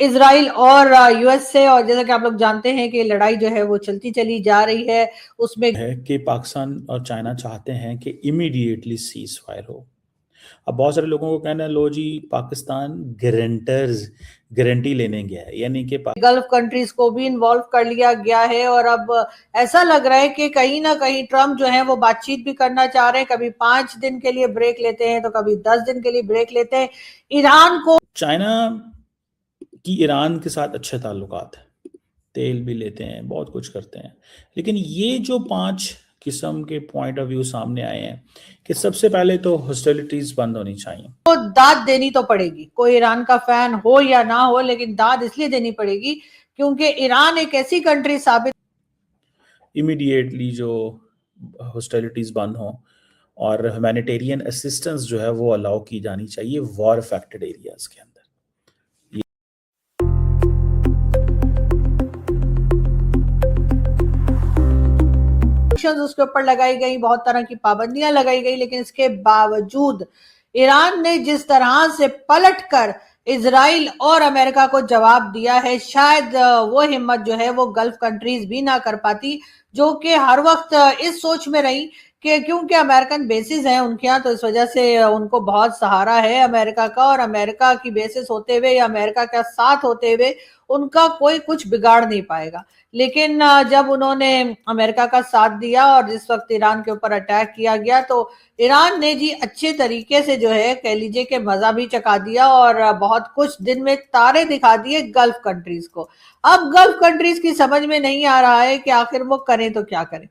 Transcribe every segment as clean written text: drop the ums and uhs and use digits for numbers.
Israel और US से, और जैसा कि आप लोग जानते हैं कि लड़ाई जो है वो चलती चली जा रही है। उसमें है कि पाकिस्तान और चाइना चाहते हैं कि इमीडिएटली सीज फायर हो। अब बहुत सारे लोगों को कहना है, लो जी पाकिस्तान गारंटी लेने गया है, यानी कि गल्फ कंट्रीज को भी इन्वॉल्व कर लिया गया है। और अब ऐसा लग रहा है कि कहीं ना कहीं ट्रम्प जो है वो बातचीत भी करना चाह रहे हैं। कभी 5 दिन के लिए ब्रेक लेते हैं तो कभी 10 दिन के लिए ब्रेक लेते हैं। ईरान को, चाइना की ईरान के साथ अच्छे ताल्लुकात हैं, तेल भी लेते हैं, बहुत कुछ करते हैं। लेकिन ये जो 5 किस्म के पॉइंट ऑफ व्यू सामने आए हैं कि सबसे पहले तो हॉस्टिलिटीज बंद होनी चाहिए। तो दाद देनी तो पड़ेगी, कोई ईरान का फैन हो या ना हो, लेकिन दाद इसलिए देनी पड़ेगी क्योंकि ईरान एक ऐसी कंट्री साबित इमीडिएटली जो हॉस्टिलिटीज बंद हों और ह्यूमैनिटेरियन असिस्टेंस जो है वो अलाउ की जानी चाहिए वॉर अफेक्टेड एरियाज के अंदर। उसके ऊपर लगाई गई, बहुत तरह की पाबंदियां लगाई गई, लेकिन इसके बावजूद ईरान ने जिस तरह से पलटकर इजराइल और अमेरिका को जवाब दिया है, शायद वो हिम्मत जो है वो गल्फ कंट्रीज भी ना कर पाती, जो कि हर वक्त इस सोच में रही कि क्योंकि अमेरिकन बेसिस हैं उनके यहाँ, तो इस वजह से उनको बहुत सहारा है अमेरिका का, और अमेरिका की बेसिस होते हुए या अमेरिका का साथ होते हुए उनका कोई कुछ बिगाड़ नहीं पाएगा। लेकिन जब उन्होंने अमेरिका का साथ दिया और जिस वक्त ईरान के ऊपर अटैक किया गया, तो ईरान ने जी अच्छे तरीके से जो है कह लीजिए कि मजा भी चखा दिया और बहुत कुछ दिन में तारे दिखा दिए गल्फ कंट्रीज को। अब गल्फ कंट्रीज की समझ में नहीं आ रहा है कि आखिर वो करें तो क्या करें।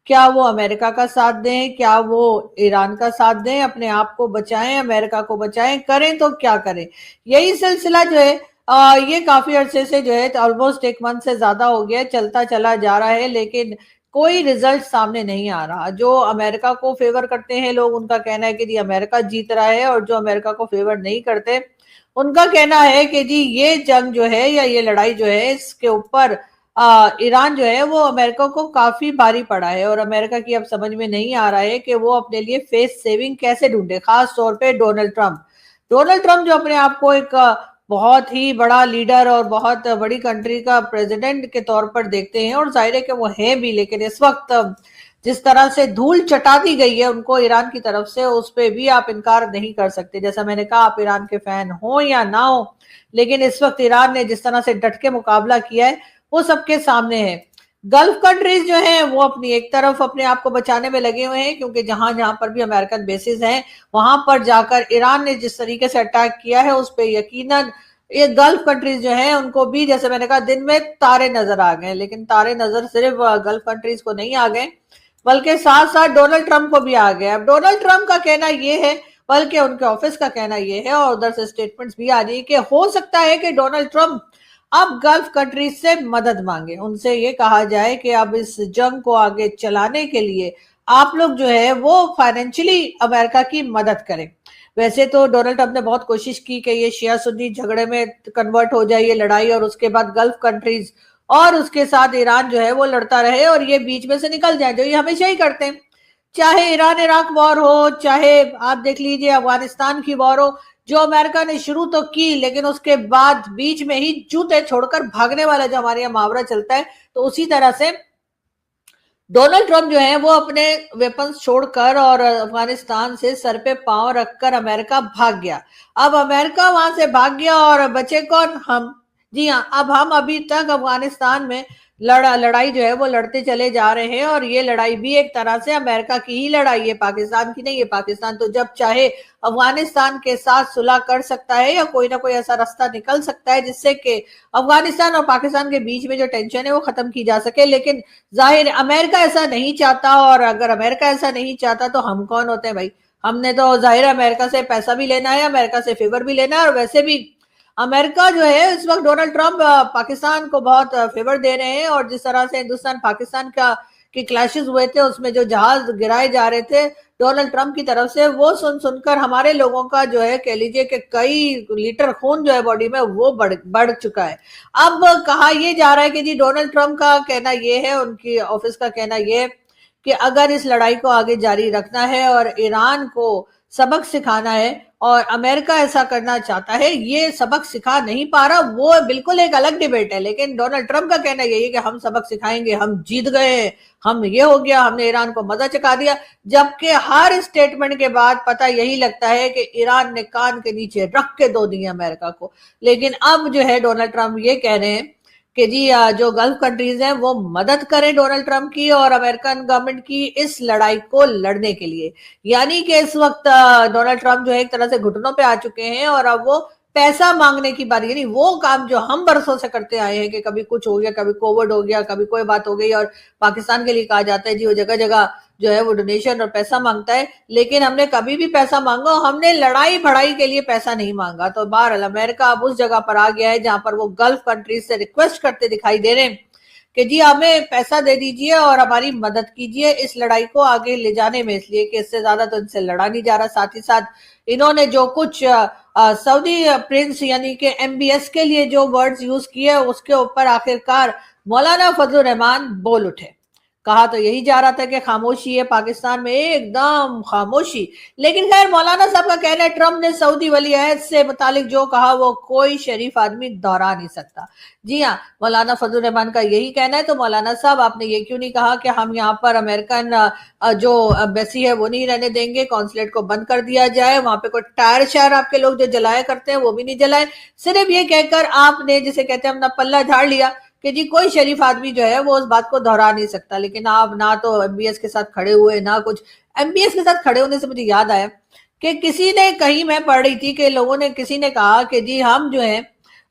क्या वो अमेरिका का साथ दें, क्या वो ईरान का साथ दें, अपने आप को बचाएं, अमेरिका को बचाएं, करें तो क्या करें। यही सिलसिला जो है ये काफी अरसे से जो है ऑलमोस्ट 1 मंथ से ज्यादा हो गया, चलता चला जा रहा है, लेकिन कोई रिजल्ट सामने नहीं आ रहा। जो अमेरिका को फेवर करते हैं लोग, उनका कहना है कि जी अमेरिका जीत रहा है, और जो अमेरिका को फेवर नहीं करते उनका कहना है कि जी ये जंग जो है या ये लड़ाई जो है इसके ऊपर ईरान जो है वो अमेरिका को काफी भारी पड़ा है, और अमेरिका की अब समझ में नहीं आ रहा है कि वो अपने लिए फेस सेविंग कैसे ढूंढे, खास तौर पे डोनाल्ड ट्रम्प जो अपने आप को एक बहुत ही बड़ा लीडर और बहुत बड़ी कंट्री का प्रेसिडेंट के तौर पर देखते हैं, और जाहिर है कि वो है भी, लेकिन इस वक्त जिस तरह से धूल चटा दी गई है उनको ईरान की तरफ से, उस पर भी आप इनकार नहीं कर सकते। जैसा मैंने कहा, आप ईरान के फैन हो या ना हो, लेकिन इस वक्त ईरान ने जिस तरह से डट के मुकाबला किया है वो सबके सामने है। गल्फ कंट्रीज जो हैं वो अपनी एक तरफ अपने आप को बचाने में लगे हुए हैं, क्योंकि जहां जहां पर भी अमेरिकन बेसिस हैं वहां पर जाकर ईरान ने जिस तरीके से अटैक किया है उस पर यकीनन ये गल्फ कंट्रीज जो हैं उनको भी, जैसे मैंने कहा, दिन में तारे नजर आ गए। लेकिन तारे नजर सिर्फ गल्फ कंट्रीज को नहीं आ गए, बल्कि साथ साथ डोनाल्ड ट्रंप को भी आ गया। अब डोनाल्ड ट्रंप का कहना ये है, बल्कि उनके ऑफिस का कहना ये है, और उधर से स्टेटमेंट्स भी आ रही है कि हो सकता है कि डोनाल्ड ट्रंप अब गल्फ कंट्रीज से मदद मांगे, उनसे ये कहा जाए कि अब इस जंग को आगे चलाने के लिए आप लोग जो है वो फाइनेंशियली अमेरिका की मदद करें। वैसे तो डोनाल्ड ट्रंप ने बहुत कोशिश की कि ये शिया सुन्नी झगड़े में कन्वर्ट हो जाए ये लड़ाई, और उसके बाद गल्फ कंट्रीज और उसके साथ ईरान जो है वो लड़ता रहे और ये बीच में से निकल जाए, जो ये हमेशा ही करते हैं। चाहे ईरान इराक वॉर हो, चाहे आप देख लीजिए अफगानिस्तान की वॉर हो, जो अमेरिका ने शुरू तो की लेकिन उसके बाद बीच में ही जूते छोड़कर भागने वाला जो हमारे यहाँ मुहावरा चलता है, तो उसी तरह से डोनाल्ड ट्रंप जो है वो अपने वेपन्स छोड़कर और अफगानिस्तान से सर पे पांव रखकर अमेरिका भाग गया। अब अमेरिका वहां से भाग गया और बचे कौन? हम। जी हाँ, अब हम अभी तक अफगानिस्तान में लड़ाई जो है वो लड़ते चले जा रहे हैं, और ये लड़ाई भी एक तरह से अमेरिका की ही लड़ाई है, पाकिस्तान की नहीं है। पाकिस्तान तो जब चाहे अफगानिस्तान के साथ सुलह कर सकता है या कोई ना कोई ऐसा रास्ता निकल सकता है जिससे कि अफगानिस्तान और पाकिस्तान के बीच में जो टेंशन है वो खत्म की जा सके। लेकिन जाहिर अमेरिका ऐसा नहीं चाहता, और अगर अमेरिका ऐसा नहीं चाहता तो हम कौन होते हैं भाई? हमने तो जाहिर अमेरिका से पैसा भी लेना है, अमेरिका से फेवर भी लेना है, और वैसे भी अमेरिका जो है इस वक्त डोनाल्ड ट्रंप पाकिस्तान को बहुत फेवर दे रहे हैं, और जिस तरह से हिंदुस्तान पाकिस्तान का के क्लैशेस हुए थे उसमें जो जहाज गिराए जा रहे थे डोनाल्ड ट्रंप की तरफ से, वो सुनकर हमारे लोगों का जो है कह लीजिए कि कई लीटर खून जो है बॉडी में वो बढ़ चुका है। अब कहा यह जा रहा है कि जी डोनाल्ड ट्रंप का कहना यह है, उनकी ऑफिस का कहना यह है कि अगर इस लड़ाई को आगे जारी रखना है और ईरान को सबक सिखाना है और अमेरिका ऐसा करना चाहता है, ये सबक सिखा नहीं पा रहा, वो बिल्कुल एक अलग डिबेट है। लेकिन डोनाल्ड ट्रंप का कहना यही है कि हम सबक सिखाएंगे, हम जीत गए, हम ये हो गया, हमने ईरान को मजा चखा दिया। जबकि हर स्टेटमेंट के बाद पता यही लगता है कि ईरान ने कान के नीचे रख के दो दिए अमेरिका को। लेकिन अब जो है डोनाल्ड ट्रंप ये कह रहे हैं कि जी जो गल्फ कंट्रीज हैं वो मदद करें डोनाल्ड ट्रंप की और अमेरिकन गवर्नमेंट की इस लड़ाई को लड़ने के लिए। यानी कि इस वक्त डोनाल्ड ट्रंप जो है एक तरह से घुटनों पे आ चुके हैं और अब वो पैसा मांगने की बारी, यानी वो काम जो हम बरसों से करते आए हैं कि कभी कुछ हो गया, कभी कोविड हो गया, कभी कोई बात हो गई और पाकिस्तान के लिए कहा जाता है जी वो जगह जगह जो है वो डोनेशन और पैसा मांगता है। लेकिन हमने कभी भी पैसा मांगा, हमने लड़ाई भड़ाई के लिए पैसा नहीं मांगा। तो बहरहाल अमेरिका अब उस जगह पर आ गया है जहां पर वो गल्फ कंट्रीज से रिक्वेस्ट करते दिखाई दे रहे हैं कि जी हमें पैसा दे दीजिए और हमारी मदद कीजिए इस लड़ाई को आगे ले जाने में, इसलिए कि इससे ज्यादा तो इनसे लड़ा नहीं जा रहा। साथ ही साथ इन्होंने जो कुछ सऊदी प्रिंस यानी कि MBS के लिए जो वर्ड्स यूज किए उसके ऊपर आखिरकार मौलाना फजलुर रहमान बोल उठे। कहा तो यही जा रहा था कि खामोशी है पाकिस्तान में, एकदम खामोशी। लेकिन खैर मौलाना साहब का कहना है ट्रंप ने सऊदी वली अहद से मुतालिक जो कहा वो कोई शरीफ आदमी दोहरा नहीं सकता। जी हाँ, मौलाना फजलुर रहमान का यही कहना है। तो मौलाना साहब आपने ये क्यों नहीं कहा कि हम यहाँ पर अमेरिकन जो एम्बेसी है वो नहीं रहने देंगे, कॉन्सुलेट को बंद कर दिया जाए, वहां पे कोई टायर शायर आपके लोग जो जलाया करते हैं वो भी नहीं जलाए। सिर्फ ये कहकर आपने जिसे कहते हैं अपना पल्ला झाड़ लिया कि जी कोई शरीफ आदमी जो है वो उस बात को दोहरा नहीं सकता। लेकिन आप ना तो MBS के साथ खड़े हुए ना कुछ। MBS के साथ खड़े होने से मुझे याद आया कि किसी ने कहीं मैं पढ़ रही थी कि लोगों ने किसी ने कहा कि जी हम जो है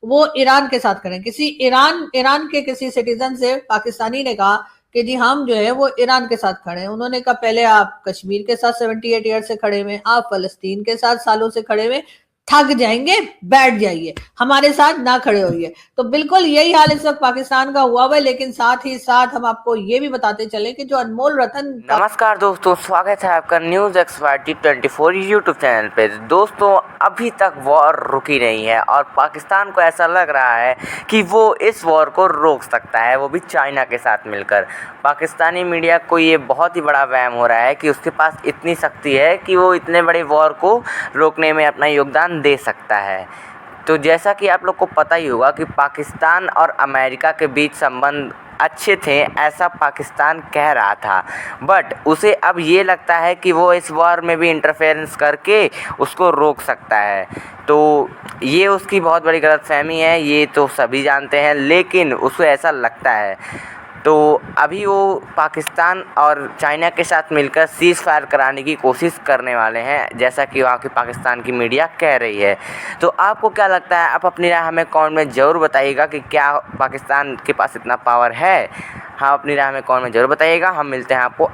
वो ईरान के साथ खड़े, किसी ईरान के किसी सिटीजन से पाकिस्तानी ने कहा कि जी हम जो है वो ईरान के साथ खड़े हैं। उन्होंने कहा पहले आप कश्मीर के साथ 78 ईयर से खड़े हुए, आप फलस्तीन के साथ सालों से खड़े हुए, थक जाएंगे बैठ जाइए, हमारे साथ ना खड़े होइए। तो बिल्कुल यही हाल इस वक्त पाकिस्तान का हुआ हुआ है। लेकिन साथ ही साथ हम आपको ये भी बताते चले कि जो अनमोल रतन नमस्कार दोस्तों, स्वागत है आपका न्यूज़ XYT 24 यूट्यूब चैनल पे। दोस्तों अभी तक वॉर रुकी नहीं है और पाकिस्तान को ऐसा लग रहा है कि वो इस वॉर को रोक सकता है, वो भी चाइना के साथ मिलकर। पाकिस्तानी मीडिया को ये बहुत ही बड़ा वहम हो रहा है कि उसके पास इतनी शक्ति है कि वो इतने बड़े वॉर को रोकने में अपना योगदान दे सकता है। तो जैसा कि आप लोग को पता ही होगा कि पाकिस्तान और अमेरिका के बीच संबंध अच्छे थे, ऐसा पाकिस्तान कह रहा था। बट उसे अब ये लगता है कि वो इस वॉर में भी इंटरफेरेंस करके उसको रोक सकता है। तो ये उसकी बहुत बड़ी गलतफहमी है, ये तो सभी जानते हैं, लेकिन उसे ऐसा लगता है। तो अभी वो पाकिस्तान और चाइना के साथ मिलकर सीज़ फायर कराने की कोशिश करने वाले हैं, जैसा कि वहाँ की पाकिस्तान की मीडिया कह रही है। तो आपको क्या लगता है? आप अपनी राय हमें कमेंट में ज़रूर बताइएगा कि क्या पाकिस्तान के पास इतना पावर है। हाँ, अपनी राय हमें कमेंट में ज़रूर बताइएगा। हम मिलते हैं आपको